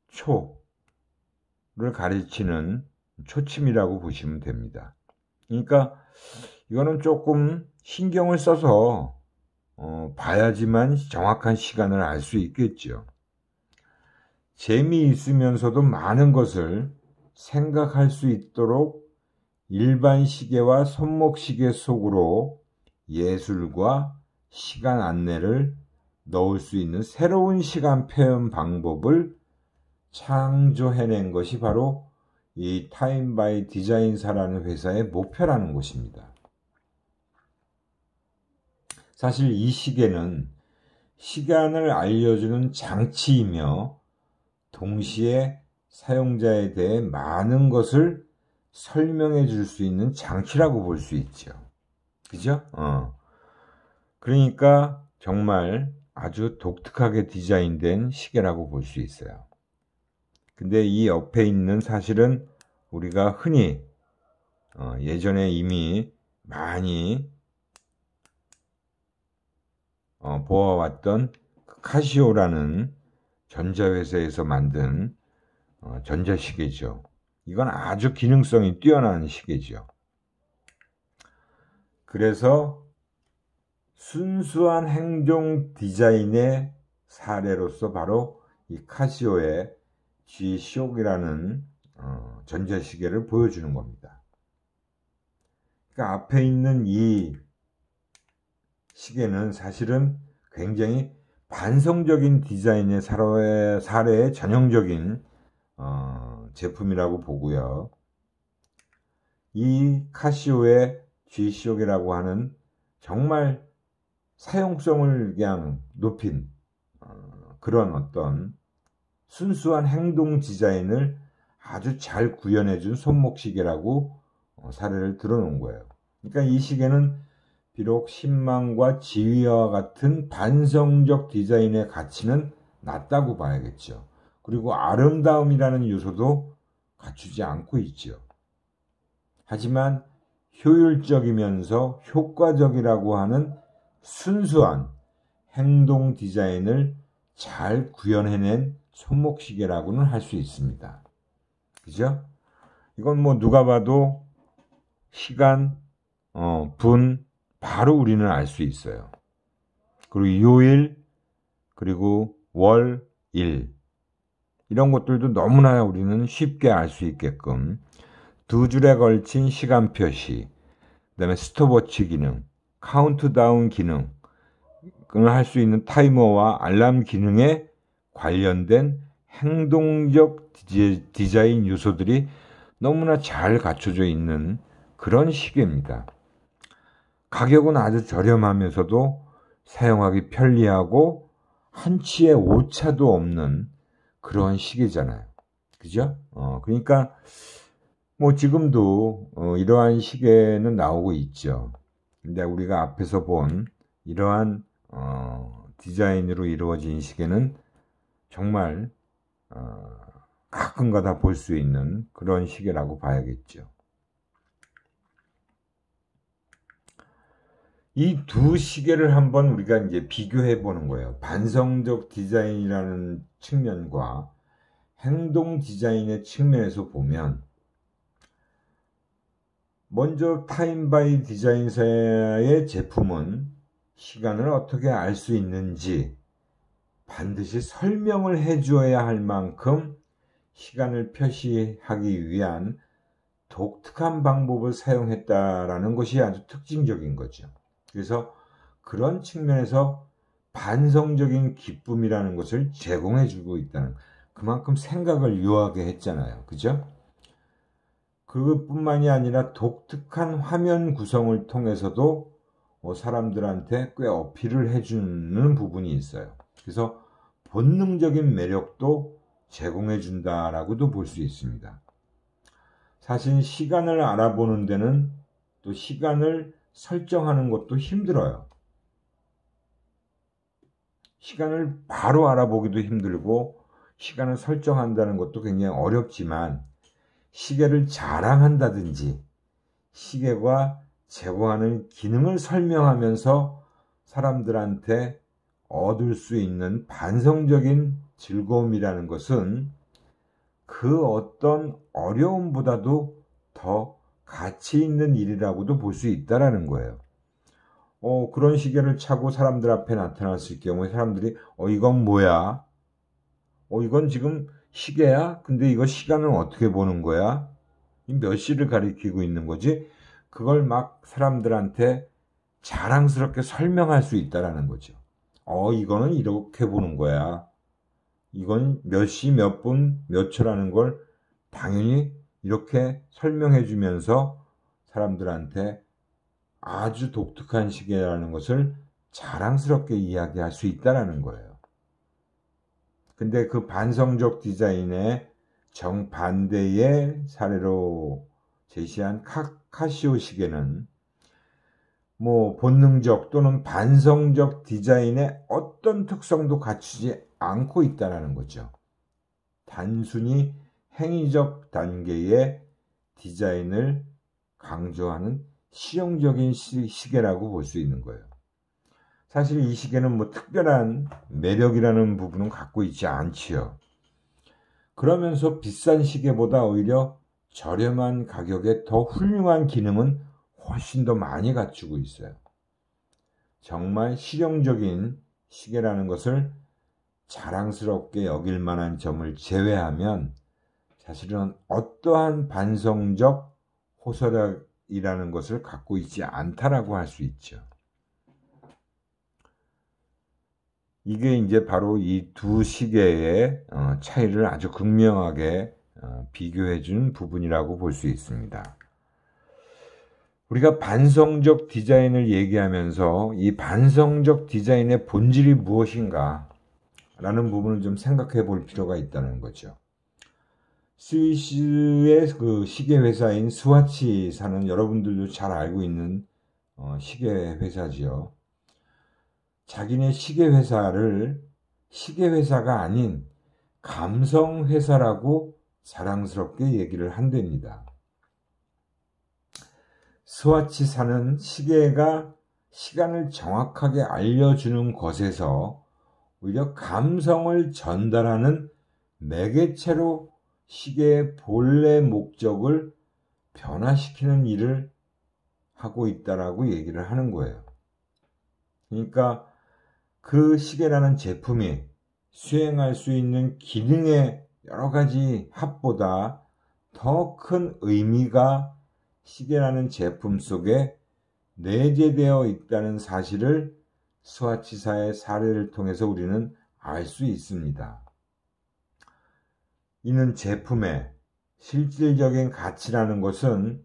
초를 가르치는 초침이라고 보시면 됩니다. 그러니까 이거는 조금 신경을 써서 봐야지만 정확한 시간을 알 수 있겠죠. 재미있으면서도 많은 것을 생각할 수 있도록 일반 시계와 손목시계 속으로 예술과 시간 안내를 넣을 수 있는 새로운 시간 표현 방법을 창조해낸 것이 바로 이 타임 바이 디자인사라는 회사의 목표라는 것입니다. 사실 이 시계는 시간을 알려주는 장치이며 동시에 사용자에 대해 많은 것을 설명해 줄 수 있는 장치라고 볼 수 있죠. 그죠? 그러니까 정말 아주 독특하게 디자인된 시계라고 볼 수 있어요. 근데 이 옆에 있는 사실은 우리가 흔히 예전에 이미 많이 보아왔던 카시오라는 전자회사에서 만든 전자시계죠. 이건 아주 기능성이 뛰어난 시계죠. 그래서 순수한 행동 디자인의 사례로서 바로 이 카시오의 G-SHOCK이라는 전자시계를 보여주는 겁니다. 그러니까 앞에 있는 이 시계는 사실은 굉장히 반성적인 디자인의 사례의 전형적인 제품이라고 보고요. 이 카시오의 G-SHOCK이라고 하는 정말 사용성을 그냥 높인 그런 어떤 순수한 행동 디자인을 아주 잘 구현해준 손목시계라고 사례를 들어놓은 거예요. 그러니까 이 시계는 비록 신망과 지위와 같은 반성적 디자인의 가치는 낮다고 봐야겠죠. 그리고 아름다움이라는 요소도 갖추지 않고 있죠. 하지만 효율적이면서 효과적이라고 하는 순수한 행동 디자인을 잘 구현해낸 손목시계라고는 할 수 있습니다. 그죠? 이건 뭐 누가 봐도 시간, 분 바로 우리는 알 수 있어요. 그리고 요일, 그리고 월, 일 이런 것들도 너무나 우리는 쉽게 알 수 있게끔 두 줄에 걸친 시간 표시, 그 다음에 스톱워치 기능, 카운트다운 기능을 할 수 있는 타이머와 알람 기능에 관련된 행동적 디자인 요소들이 너무나 잘 갖춰져 있는 그런 시계입니다. 가격은 아주 저렴하면서도 사용하기 편리하고 한치의 오차도 없는 그런 시계잖아요. 그죠? 그러니까 뭐 지금도 이러한 시계는 나오고 있죠. 근데 우리가 앞에서 본 이러한 디자인으로 이루어진 시계는 정말 가끔가다 볼 수 있는 그런 시계라고 봐야겠죠. 이 두 시계를 한번 우리가 이제 비교해 보는 거예요. 반성적 디자인이라는 측면과 행동 디자인의 측면에서 보면 먼저 타임 바이 디자인사의 제품은 시간을 어떻게 알 수 있는지 반드시 설명을 해줘야 할 만큼 시간을 표시하기 위한 독특한 방법을 사용했다라는 것이 아주 특징적인 거죠. 그래서 그런 측면에서 반성적인 기쁨이라는 것을 제공해주고 있다는, 그만큼 생각을 유하게 했잖아요. 그죠? 그것뿐만이 아니라 독특한 화면 구성을 통해서도 사람들한테 꽤 어필을 해주는 부분이 있어요. 그래서 본능적인 매력도 제공해준다라고도 볼 수 있습니다. 사실 시간을 알아보는 데는 또 시간을 설정하는 것도 힘들어요. 시간을 바로 알아보기도 힘들고 시간을 설정한다는 것도 굉장히 어렵지만 시계를 자랑한다든지 시계가 제공하는 기능을 설명하면서 사람들한테 얻을 수 있는 반성적인 즐거움이라는 것은 그 어떤 어려움보다도 더 가치 있는 일이라고도 볼 수 있다라는 거예요. 그런 시계를 차고 사람들 앞에 나타났을 경우에 사람들이 이건 뭐야? 이건 지금 시계야? 근데 이거 시간을 어떻게 보는 거야? 몇 시를 가리키고 있는 거지? 그걸 막 사람들한테 자랑스럽게 설명할 수 있다라는 거죠. 이거는 이렇게 보는 거야. 이건 몇 시, 몇 분, 몇 초라는 걸 당연히 이렇게 설명해 주면서 사람들한테 아주 독특한 시계라는 것을 자랑스럽게 이야기할 수 있다라는 거예요. 근데 그 반성적 디자인의 정반대의 사례로 제시한 카시오 시계는 뭐 본능적 또는 반성적 디자인의 어떤 특성도 갖추지 않고 있다는 거죠. 단순히 행위적 단계의 디자인을 강조하는 실용적인 시계라고 볼 수 있는 거예요. 사실 이 시계는 뭐 특별한 매력이라는 부분은 갖고 있지 않지요. 그러면서 비싼 시계보다 오히려 저렴한 가격에 더 훌륭한 기능은 훨씬 더 많이 갖추고 있어요. 정말 실용적인 시계라는 것을 자랑스럽게 여길 만한 점을 제외하면 사실은 어떠한 반성적 호소력이라는 것을 갖고 있지 않다라고 할 수 있죠. 이게 이제 바로 이 두 시계의 차이를 아주 극명하게 비교해 준 부분이라고 볼 수 있습니다. 우리가 반성적 디자인을 얘기하면서 이 반성적 디자인의 본질이 무엇인가 라는 부분을 좀 생각해 볼 필요가 있다는 거죠. 스위스의 그 시계 회사인 스와치사는 여러분들도 잘 알고 있는 시계 회사지요. 자기네 시계 회사를 시계 회사가 아닌 감성 회사라고 자랑스럽게 얘기를 한답니다. 스와치사는 시계가 시간을 정확하게 알려주는 것에서 오히려 감성을 전달하는 매개체로 시계의 본래 목적을 변화시키는 일을 하고 있다라고 얘기를 하는 거예요. 그러니까 그 시계라는 제품이 수행할 수 있는 기능의 여러 가지 합보다 더 큰 의미가 시계라는 제품 속에 내재되어 있다는 사실을 스와치사의 사례를 통해서 우리는 알 수 있습니다. 이는 제품의 실질적인 가치라는 것은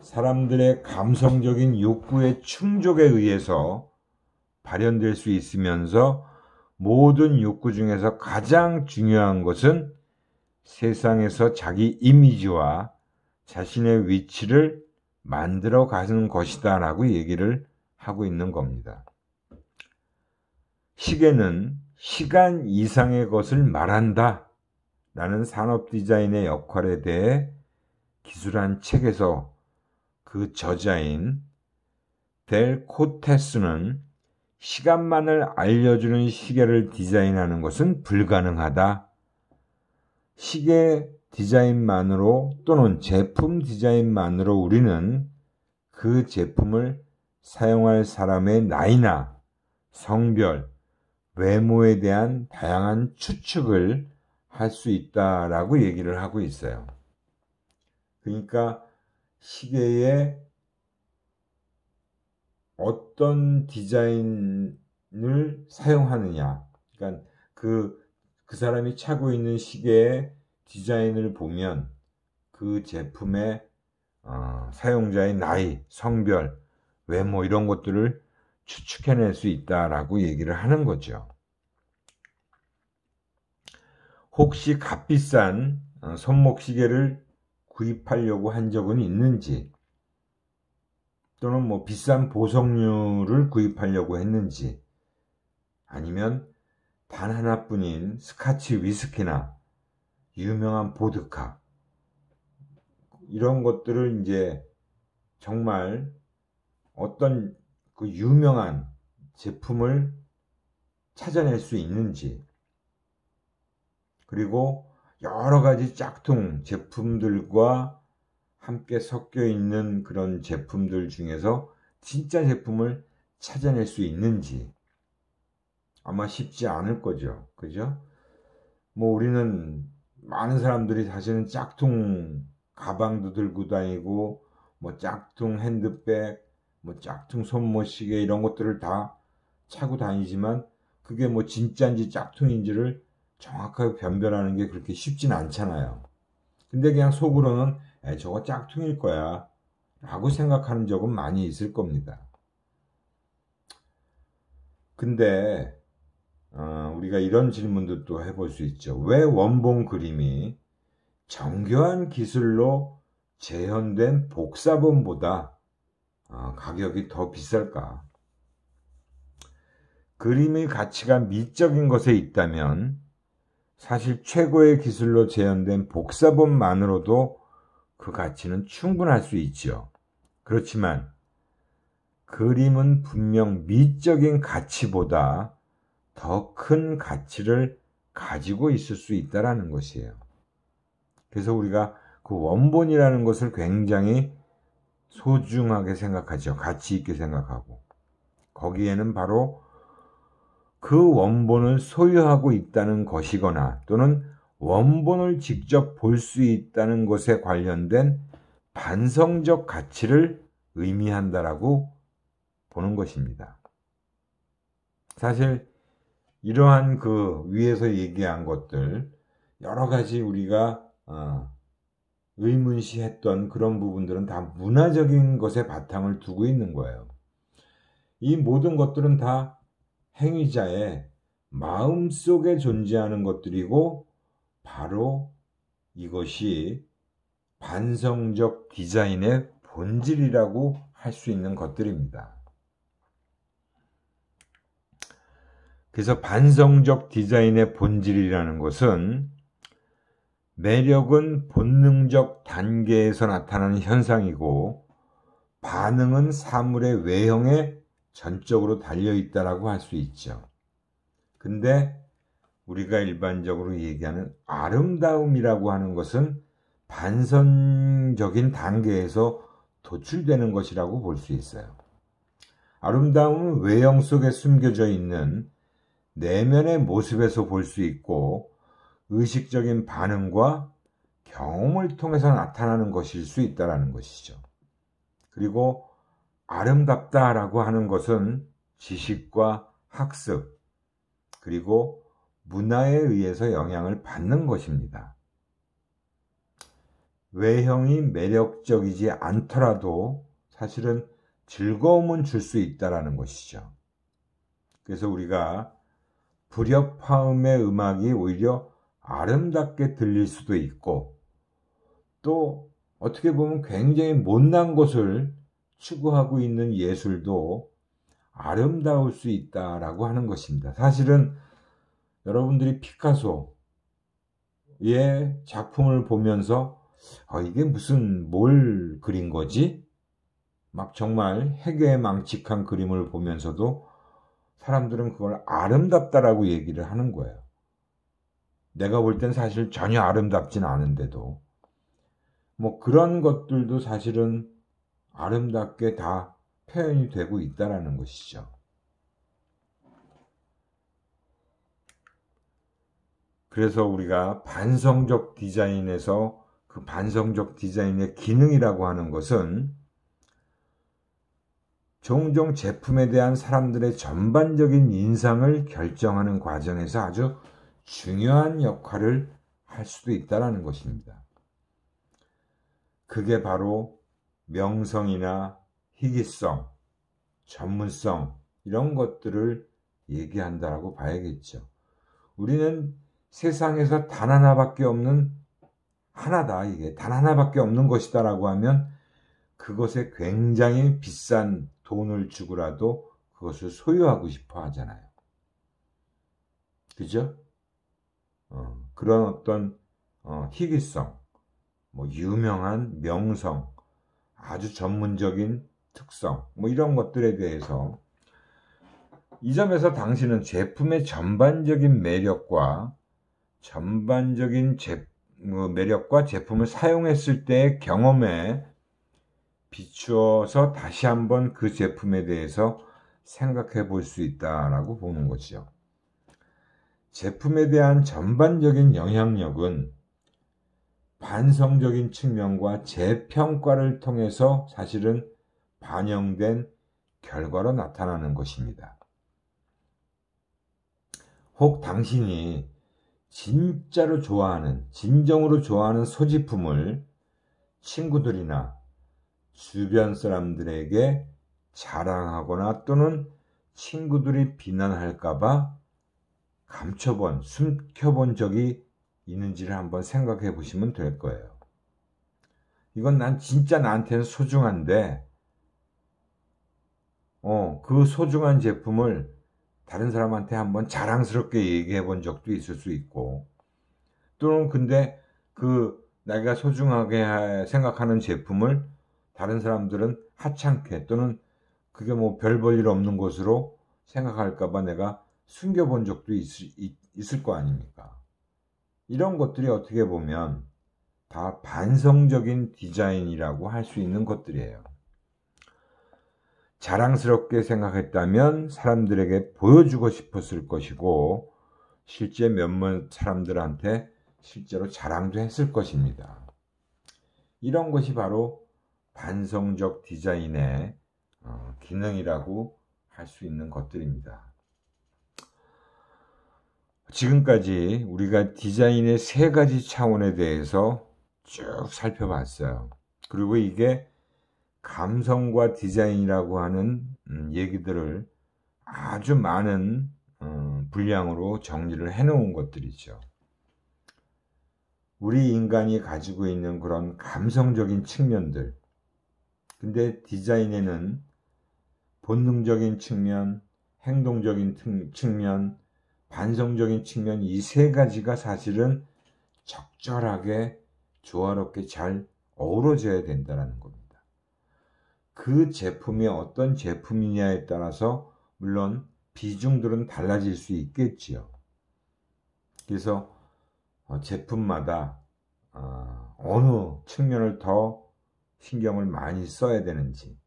사람들의 감성적인 욕구의 충족에 의해서 발현될 수 있으면서 모든 욕구 중에서 가장 중요한 것은 세상에서 자기 이미지와 자신의 위치를 만들어 가는 것이다 라고 얘기를 하고 있는 겁니다. 시계는 시간 이상의 것을 말한다 라는 산업 디자인의 역할에 대해 기술한 책에서 그 저자인 델 코테스는 시간만을 알려주는 시계를 디자인하는 것은 불가능하다. 시계 디자인만으로 또는 제품 디자인만으로 우리는 그 제품을 사용할 사람의 나이나 성별, 외모에 대한 다양한 추측을 할 수 있다라고 얘기를 하고 있어요. 그러니까 시계에 어떤 디자인을 사용하느냐, 그러니까 그 사람이 차고 있는 시계의 디자인을 보면 그 제품의 사용자의 나이, 성별, 외모 이런 것들을 추측해낼 수 있다라고 얘기를 하는 거죠. 혹시 값비싼 손목시계를 구입하려고 한 적은 있는지, 또는 뭐 비싼 보석류를 구입하려고 했는지, 아니면 단 하나뿐인 스카치 위스키나 유명한 보드카 이런 것들을 이제 정말 어떤 그 유명한 제품을 찾아낼 수 있는지, 그리고 여러 가지 짝퉁 제품들과 함께 섞여 있는 그런 제품들 중에서 진짜 제품을 찾아낼 수 있는지 아마 쉽지 않을 거죠. 그죠? 뭐 우리는 많은 사람들이 사실은 짝퉁 가방도 들고 다니고 뭐 짝퉁 핸드백, 뭐 짝퉁 손모시계 이런 것들을 다 차고 다니지만 그게 뭐 진짜인지 짝퉁인지를 정확하게 변별하는 게 그렇게 쉽진 않잖아요. 근데 그냥 속으로는 저거 짝퉁일 거야 라고 생각하는 적은 많이 있을 겁니다. 근데 우리가 이런 질문도 또 해볼 수 있죠. 왜 원본 그림이 정교한 기술로 재현된 복사본보다 가격이 더 비쌀까? 그림의 가치가 미적인 것에 있다면 사실 최고의 기술로 재현된 복사본만으로도 그 가치는 충분할 수 있죠. 그렇지만 그림은 분명 미적인 가치보다 더 큰 가치를 가지고 있을 수 있다는 것이에요. 그래서 우리가 그 원본이라는 것을 굉장히 소중하게 생각하죠. 가치 있게 생각하고. 거기에는 바로 그 원본을 소유하고 있다는 것이거나 또는 원본을 직접 볼 수 있다는 것에 관련된 반성적 가치를 의미한다라고 보는 것입니다. 사실 이러한 그 위에서 얘기한 것들 여러 가지 우리가 의문시했던 그런 부분들은 다 문화적인 것에 바탕을 두고 있는 거예요. 이 모든 것들은 다 행위자의 마음속에 존재하는 것들이고 바로 이것이 반성적 디자인의 본질이라고 할 수 있는 것들입니다. 그래서 반성적 디자인의 본질이라는 것은 매력은 본능적 단계에서 나타나는 현상이고 반응은 사물의 외형에 전적으로 달려있다라고 할 수 있죠. 근데 우리가 일반적으로 얘기하는 아름다움이라고 하는 것은 반선적인 단계에서 도출되는 것이라고 볼 수 있어요. 아름다움은 외형 속에 숨겨져 있는 내면의 모습에서 볼 수 있고 의식적인 반응과 경험을 통해서 나타나는 것일 수 있다는 것이죠. 그리고 아름답다라고 하는 것은 지식과 학습 그리고 문화에 의해서 영향을 받는 것입니다. 외형이 매력적이지 않더라도 사실은 즐거움은 줄 수 있다는 것이죠. 그래서 우리가 불협화음의 음악이 오히려 아름답게 들릴 수도 있고 또 어떻게 보면 굉장히 못난 것을 추구하고 있는 예술도 아름다울 수 있다라고 하는 것입니다. 사실은 여러분들이 피카소의 작품을 보면서 이게 무슨 뭘 그린 거지? 막 정말 해괴망측한 그림을 보면서도 사람들은 그걸 아름답다라고 얘기를 하는 거예요. 내가 볼 땐 사실 전혀 아름답진 않은데도 뭐 그런 것들도 사실은 아름답게 다 표현이 되고 있다는 것이죠. 그래서 우리가 반성적 디자인에서 그 반성적 디자인의 기능이라고 하는 것은 종종 제품에 대한 사람들의 전반적인 인상을 결정하는 과정에서 아주 중요한 역할을 할 수도 있다는 것입니다. 그게 바로 명성이나 희귀성, 전문성 이런 것들을 얘기한다고 봐야겠죠. 우리는 세상에서 단 하나밖에 없는 하나다 이게 단 하나밖에 없는 것이다라고 하면 그것에 굉장히 비싼 돈을 주고라도 그것을 소유하고 싶어 하잖아요. 그죠? 그런 어떤 희귀성, 뭐 유명한 명성, 아주 전문적인 특성, 뭐 이런 것들에 대해서 이 점에서 당신은 제품의 전반적인 매력과 제품을 사용했을 때의 경험에 비추어서 다시 한번 그 제품에 대해서 생각해 볼 수 있다라고 보는 거죠. 제품에 대한 전반적인 영향력은 반성적인 측면과 재평가를 통해서 사실은 반영된 결과로 나타나는 것입니다. 혹 당신이 진정으로 좋아하는 소지품을 친구들이나 주변 사람들에게 자랑하거나 또는 친구들이 비난할까봐 숨겨본 적이 있는지를 한번 생각해 보시면 될 거예요. 이건 난 진짜 나한테는 소중한데, 그 소중한 제품을 다른 사람한테 한번 자랑스럽게 얘기해 본 적도 있을 수 있고, 또는 근데 내가 소중하게 생각하는 제품을 다른 사람들은 하찮게 또는 그게 뭐 별 볼 일 없는 것으로 생각할까봐 내가 숨겨본 적도 있을 거 아닙니까? 이런 것들이 어떻게 보면 다 반성적인 디자인이라고 할 수 있는 것들이에요. 자랑스럽게 생각했다면 사람들에게 보여주고 싶었을 것이고 실제 몇몇 사람들한테 실제로 자랑도 했을 것입니다. 이런 것이 바로 반성적 디자인의 기능이라고 할 수 있는 것들입니다. 지금까지 우리가 디자인의 세 가지 차원에 대해서 쭉 살펴봤어요. 그리고 이게 감성과 디자인이라고 하는 얘기들을 아주 많은 분량으로 정리를 해놓은 것들이죠. 우리 인간이 가지고 있는 그런 감성적인 측면들, 근데 디자인에는 본능적인 측면, 행동적인 측면, 반성적인 측면, 이 세 가지가 사실은 적절하게 조화롭게 잘 어우러져야 된다는 겁니다. 그 제품이 어떤 제품이냐에 따라서 물론 비중들은 달라질 수 있겠지요. 그래서 제품마다 어느 측면을 더 신경을 많이 써야 되는지,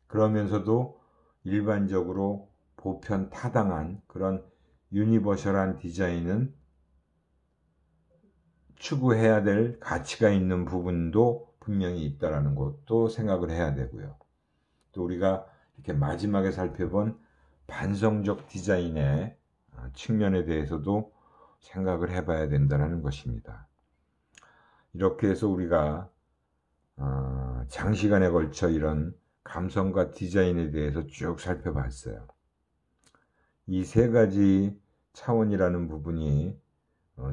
그러면서도 일반적으로 보편 타당한 그런 유니버셜한 디자인은 추구해야 될 가치가 있는 부분도 분명히 있다라는 것도 생각을 해야 되고요. 또 우리가 이렇게 마지막에 살펴본 반성적 디자인의 측면에 대해서도 생각을 해봐야 된다는 것입니다. 이렇게 해서 우리가 장시간에 걸쳐 이런 감성과 디자인에 대해서 쭉 살펴봤어요. 이 세 가지 차원이라는 부분이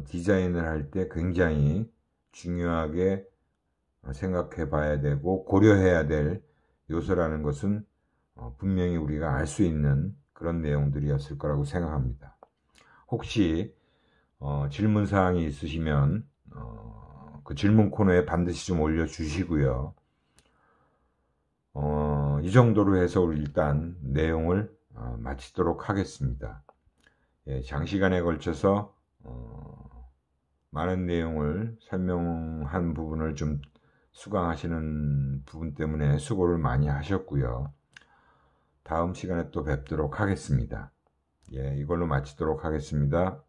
디자인을 할 때 굉장히 중요하게 생각해 봐야 되고 고려해야 될 요소라는 것은 분명히 우리가 알 수 있는 그런 내용들이었을 거라고 생각합니다. 혹시 질문사항이 있으시면 그 질문 코너에 반드시 좀 올려주시고요. 이 정도로 해서 우리 일단 내용을 마치도록 하겠습니다. 예, 장시간에 걸쳐서 많은 내용을 설명한 부분을 좀 수강하시는 부분 때문에 수고를 많이 하셨고요. 다음 시간에 또 뵙도록 하겠습니다. 예, 이걸로 마치도록 하겠습니다.